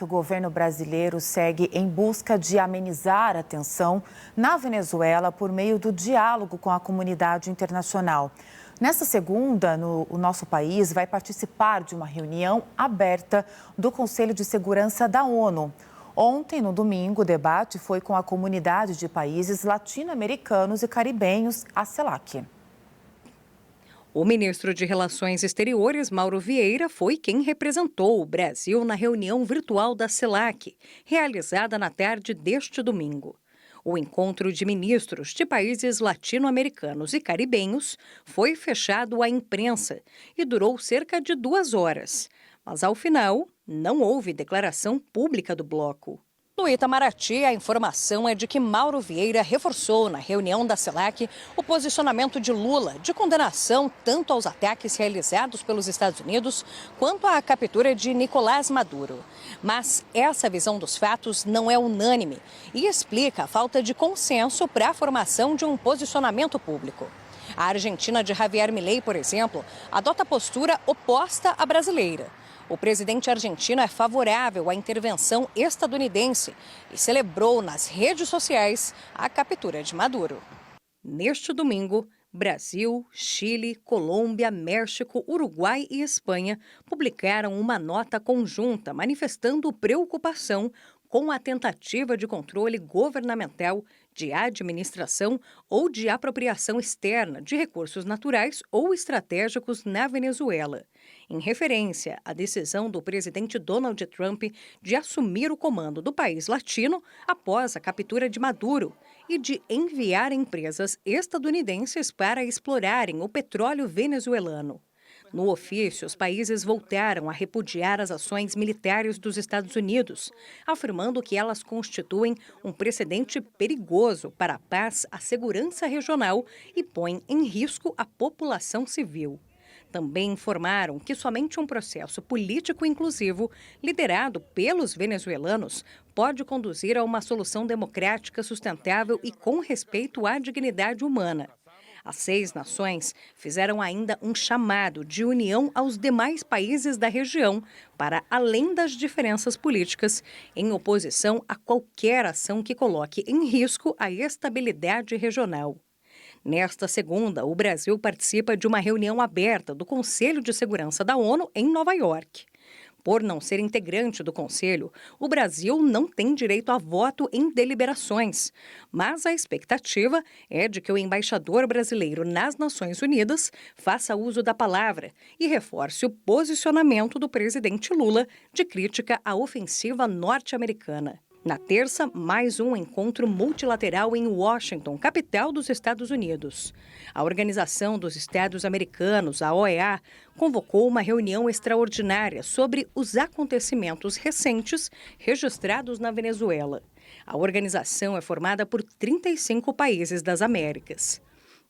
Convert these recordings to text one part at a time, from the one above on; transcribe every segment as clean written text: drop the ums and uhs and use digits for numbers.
O governo brasileiro segue em busca de amenizar a tensão na Venezuela por meio do diálogo com a comunidade internacional. Nesta segunda, o nosso país vai participar de uma reunião aberta do Conselho de Segurança da ONU. Ontem, no domingo, o debate foi com a comunidade de países latino-americanos e caribenhos, a CELAC. O ministro de Relações Exteriores, Mauro Vieira, foi quem representou o Brasil na reunião virtual da CELAC, realizada na tarde deste domingo. O encontro de ministros de países latino-americanos e caribenhos foi fechado à imprensa e durou cerca de 2 horas. Mas, ao final, não houve declaração pública do bloco. No Itamaraty, a informação é de que Mauro Vieira reforçou na reunião da CELAC o posicionamento de Lula de condenação tanto aos ataques realizados pelos Estados Unidos quanto à captura de Nicolás Maduro. Mas essa visão dos fatos não é unânime e explica a falta de consenso para a formação de um posicionamento público. A Argentina de Javier Milei, por exemplo, adota postura oposta à brasileira. O presidente argentino é favorável à intervenção estadunidense e celebrou nas redes sociais a captura de Maduro. Neste domingo, Brasil, Chile, Colômbia, México, Uruguai e Espanha publicaram uma nota conjunta manifestando preocupação com a tentativa de controle governamental, de administração ou de apropriação externa de recursos naturais ou estratégicos na Venezuela, em referência à decisão do presidente Donald Trump de assumir o comando do país latino após a captura de Maduro e de enviar empresas estadunidenses para explorarem o petróleo venezuelano. No ofício, os países voltaram a repudiar as ações militares dos Estados Unidos, afirmando que elas constituem um precedente perigoso para a paz, a segurança regional e põem em risco a população civil. Também informaram que somente um processo político inclusivo, liderado pelos venezuelanos, pode conduzir a uma solução democrática sustentável e com respeito à dignidade humana. As 6 nações fizeram ainda um chamado de união aos demais países da região para além das diferenças políticas, em oposição a qualquer ação que coloque em risco a estabilidade regional. Nesta segunda, o Brasil participa de uma reunião aberta do Conselho de Segurança da ONU em Nova York. Por não ser integrante do Conselho, o Brasil não tem direito a voto em deliberações, mas a expectativa é de que o embaixador brasileiro nas Nações Unidas faça uso da palavra e reforce o posicionamento do presidente Lula de crítica à ofensiva norte-americana. Na terça, mais um encontro multilateral em Washington, capital dos Estados Unidos. A Organização dos Estados Americanos, a OEA, convocou uma reunião extraordinária sobre os acontecimentos recentes registrados na Venezuela. A organização é formada por 35 países das Américas.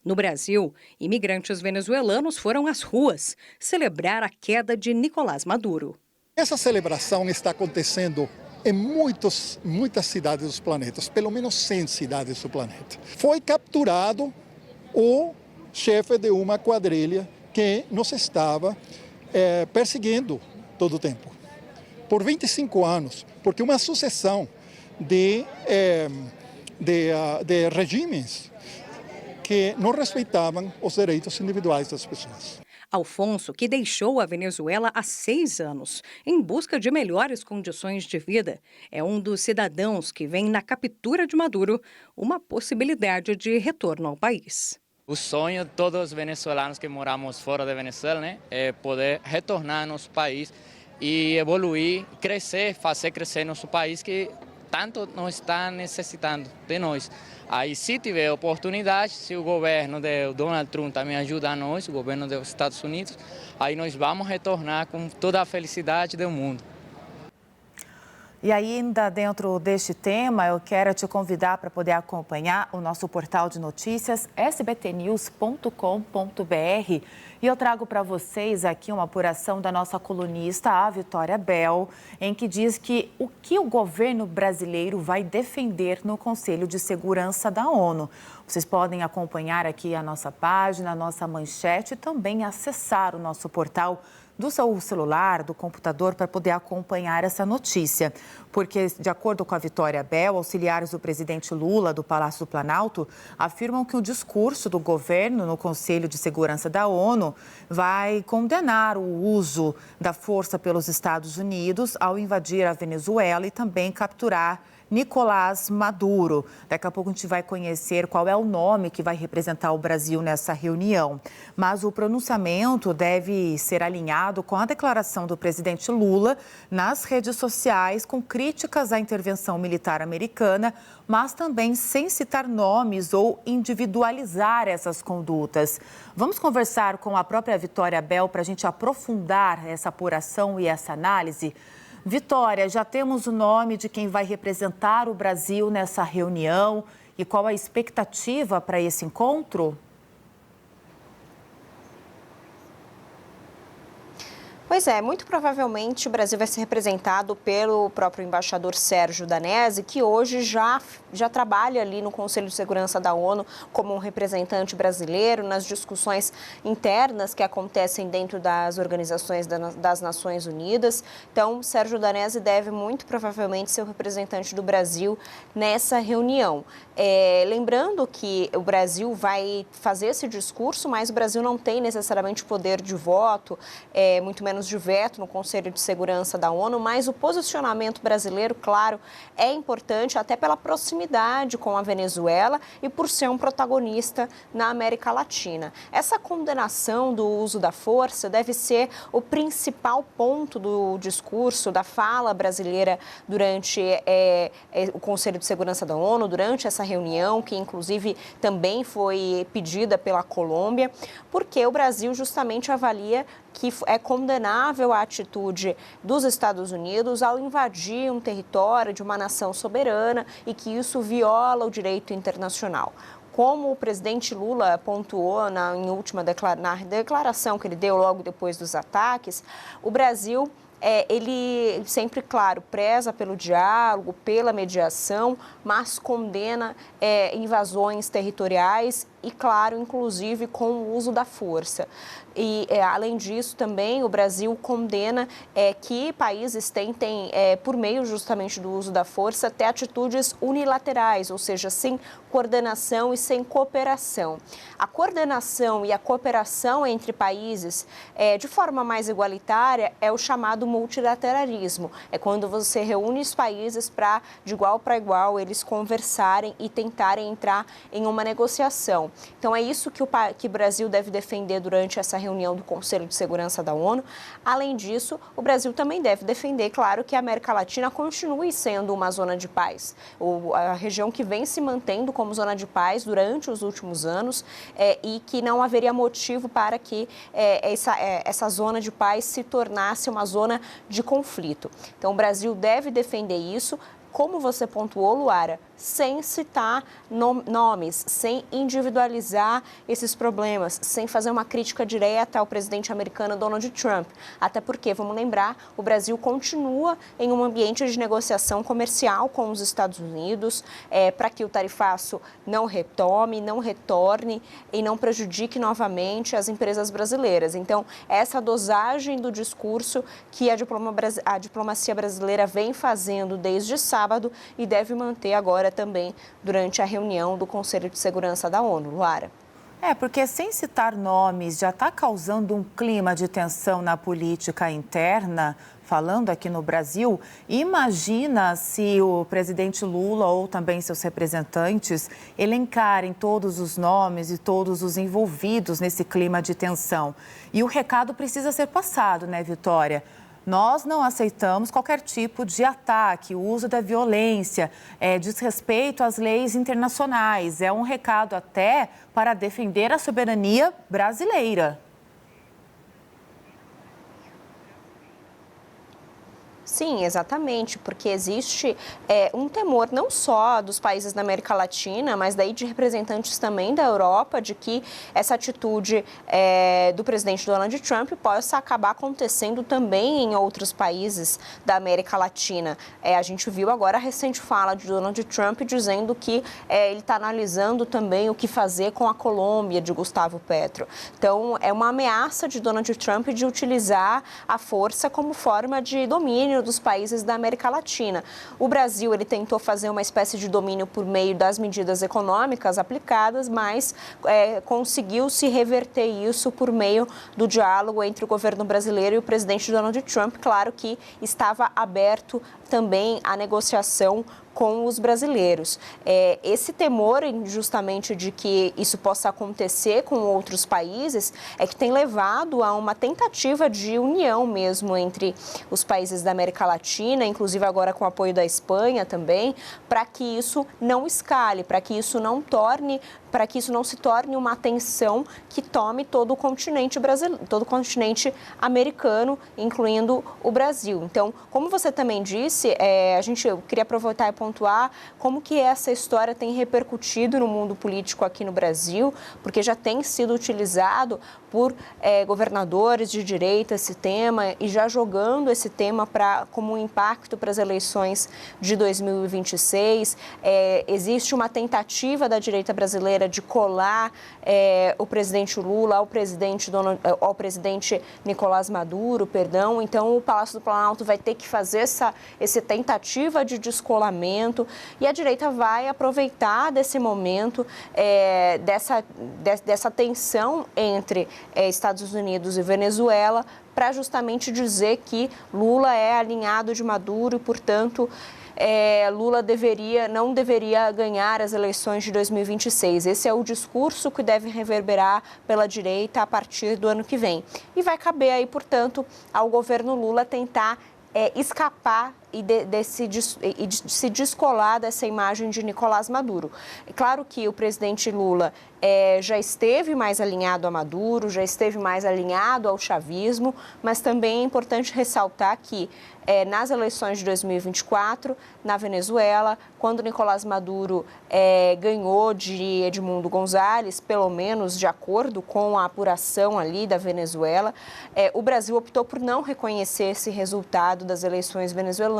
No Brasil, imigrantes venezuelanos foram às ruas celebrar a queda de Nicolás Maduro. Essa celebração está acontecendo em muitas cidades dos planetas, pelo menos 100 cidades do planeta. Foi capturado o chefe de uma quadrilha que nos estava perseguindo todo o tempo, por 25 anos, porque uma sucessão de regimes que não respeitavam os direitos individuais das pessoas. Alfonso, que deixou a Venezuela há 6 anos, em busca de melhores condições de vida, é um dos cidadãos que vem na captura de Maduro uma possibilidade de retorno ao país. O sonho de todos os venezuelanos que moramos fora da Venezuela, é poder retornar ao nosso país e evoluir, crescer, fazer crescer nosso país que tanto nos está necessitando de nós. Aí, se tiver oportunidade, se o governo de Donald Trump também ajudar nós, o governo dos Estados Unidos, aí nós vamos retornar com toda a felicidade do mundo. E ainda dentro deste tema, eu quero te convidar para poder acompanhar o nosso portal de notícias sbtnews.com.br. E eu trago para vocês aqui uma apuração da nossa colunista, a Vitória Bell, em que diz que o governo brasileiro vai defender no Conselho de Segurança da ONU. Vocês podem acompanhar aqui a nossa página, a nossa manchete e também acessar o nosso portal do seu celular, do computador, para poder acompanhar essa notícia. Porque, de acordo com a Vitória Bel, auxiliares do presidente Lula do Palácio do Planalto afirmam que o discurso do governo no Conselho de Segurança da ONU vai condenar o uso da força pelos Estados Unidos ao invadir a Venezuela e também capturar Nicolás Maduro. Daqui a pouco a gente vai conhecer qual é o nome que vai representar o Brasil nessa reunião. Mas o pronunciamento deve ser alinhado com a declaração do presidente Lula nas redes sociais, com críticas à intervenção militar americana, mas também sem citar nomes ou individualizar essas condutas. Vamos conversar com a própria Vitória Bel para a gente aprofundar essa apuração e essa análise. Vitória, já temos o nome de quem vai representar o Brasil nessa reunião e qual a expectativa para esse encontro? Pois é, muito provavelmente o Brasil vai ser representado pelo próprio embaixador Sérgio Danesi, que hoje já trabalha ali no Conselho de Segurança da ONU como um representante brasileiro nas discussões internas que acontecem dentro das organizações das Nações Unidas. Então, Sérgio Danesi deve muito provavelmente ser o representante do Brasil nessa reunião. Lembrando que o Brasil vai fazer esse discurso, mas o Brasil não tem necessariamente poder de voto, muito menos de veto no Conselho de Segurança da ONU, mas o posicionamento brasileiro, claro, é importante até pela proximidade com a Venezuela e por ser um protagonista na América Latina. Essa condenação do uso da força deve ser o principal ponto do discurso, da fala brasileira durante o Conselho de Segurança da ONU, durante essa reunião, que inclusive também foi pedida pela Colômbia, porque o Brasil justamente avalia que é condenável a atitude dos Estados Unidos ao invadir um território de uma nação soberana e que isso viola o direito internacional. Como o presidente Lula pontuou na declaração que ele deu logo depois dos ataques, o Brasil ele sempre, claro, preza pelo diálogo, pela mediação, mas condena invasões territoriais e, claro, inclusive com o uso da força. E, além disso, também o Brasil condena que países tentem, por meio justamente do uso da força, ter atitudes unilaterais, ou seja, sem coordenação e sem cooperação. A coordenação e a cooperação entre países, de forma mais igualitária, é o chamado multilateralismo. É quando você reúne os países para, de igual para igual, eles conversarem e tentarem entrar em uma negociação. Então, é isso que o Brasil deve defender durante essa reunião do Conselho de Segurança da ONU. Além disso, o Brasil também deve defender, claro, que a América Latina continue sendo uma zona de paz. A região que vem se mantendo como zona de paz durante os últimos anos e que não haveria motivo para que essa zona de paz se tornasse uma zona de conflito. Então, o Brasil deve defender isso, como você pontuou, Luara, sem citar nomes, sem individualizar esses problemas, sem fazer uma crítica direta ao presidente americano Donald Trump. Até porque, vamos lembrar, o Brasil continua em um ambiente de negociação comercial com os Estados Unidos para que o tarifaço não retome, não retorne e não prejudique novamente as empresas brasileiras. Então, essa dosagem do discurso que a diplomacia brasileira vem fazendo desde sábado e deve manter agora também durante a reunião do Conselho de Segurança da ONU. Luara. Porque sem citar nomes já está causando um clima de tensão na política interna, falando aqui no Brasil. Imagina se o presidente Lula ou também seus representantes elencarem todos os nomes e todos os envolvidos nesse clima de tensão. E o recado precisa ser passado, né, Vitória? Nós não aceitamos qualquer tipo de ataque, o uso da violência, desrespeito às leis internacionais. É um recado até para defender a soberania brasileira. Sim, exatamente, porque existe um temor não só dos países da América Latina, mas daí de representantes também da Europa, de que essa atitude do presidente Donald Trump possa acabar acontecendo também em outros países da América Latina. A gente viu agora a recente fala de Donald Trump dizendo que ele está analisando também o que fazer com a Colômbia de Gustavo Petro. Então, é uma ameaça de Donald Trump de utilizar a força como forma de domínio dos países da América Latina. O Brasil, ele tentou fazer uma espécie de domínio por meio das medidas econômicas aplicadas, mas conseguiu se reverter isso por meio do diálogo entre o governo brasileiro e o presidente Donald Trump. Claro que estava aberto também a negociação com os brasileiros. Esse temor, justamente, de que isso possa acontecer com outros países, é que tem levado a uma tentativa de união mesmo entre os países da América Latina, inclusive agora com o apoio da Espanha também, para que isso não escale, para que isso não se torne uma tensão que tome todo o continente brasileiro, todo o continente americano, incluindo o Brasil. Então, como você também disse, eu queria aproveitar e pontuar como que essa história tem repercutido no mundo político aqui no Brasil, porque já tem sido utilizado por governadores de direita esse tema e já jogando esse tema como um impacto para as eleições de 2026. Existe uma tentativa da direita brasileira de colar o presidente Lula ao presidente Nicolás Maduro, Então, o Palácio do Planalto vai ter que fazer essa tentativa de descolamento e a direita vai aproveitar desse momento, dessa tensão entre Estados Unidos e Venezuela, para justamente dizer que Lula é alinhado de Maduro e, portanto, Lula não deveria ganhar as eleições de 2026. Esse é o discurso que deve reverberar pela direita a partir do ano que vem. E vai caber aí, portanto, ao governo Lula tentar escapar e se descolar dessa imagem de Nicolás Maduro. É claro que o presidente Lula já esteve mais alinhado a Maduro, já esteve mais alinhado ao chavismo, mas também é importante ressaltar que nas eleições de 2024, na Venezuela, quando Nicolás Maduro ganhou de Edmundo González, pelo menos de acordo com a apuração ali da Venezuela, o Brasil optou por não reconhecer esse resultado das eleições venezuelanas,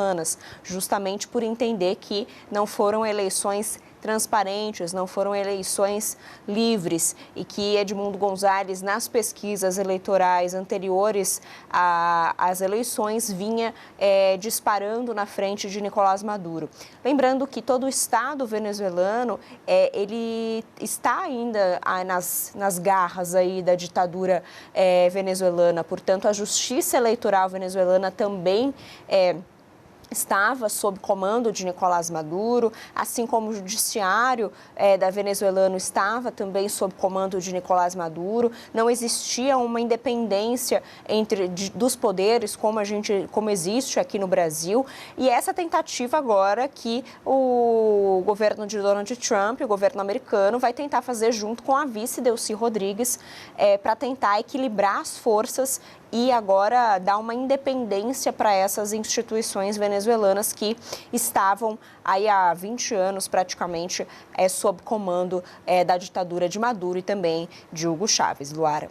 justamente por entender que não foram eleições transparentes, não foram eleições livres e que Edmundo González, nas pesquisas eleitorais anteriores às eleições, vinha disparando na frente de Nicolás Maduro. Lembrando que todo o Estado venezuelano, ele está ainda nas garras aí da ditadura venezuelana, portanto, a justiça eleitoral venezuelana também estava sob comando de Nicolás Maduro, assim como o judiciário venezuelano estava também sob comando de Nicolás Maduro. Não existia uma independência dos poderes como existe aqui no Brasil. E essa tentativa agora que o governo de Donald Trump, o governo americano, vai tentar fazer junto com a vice Delcy Rodrigues para tentar equilibrar as forças e agora dar uma independência para essas instituições venezuelanas que estavam aí há 20 anos praticamente sob comando da ditadura de Maduro e também de Hugo Chávez. Luara.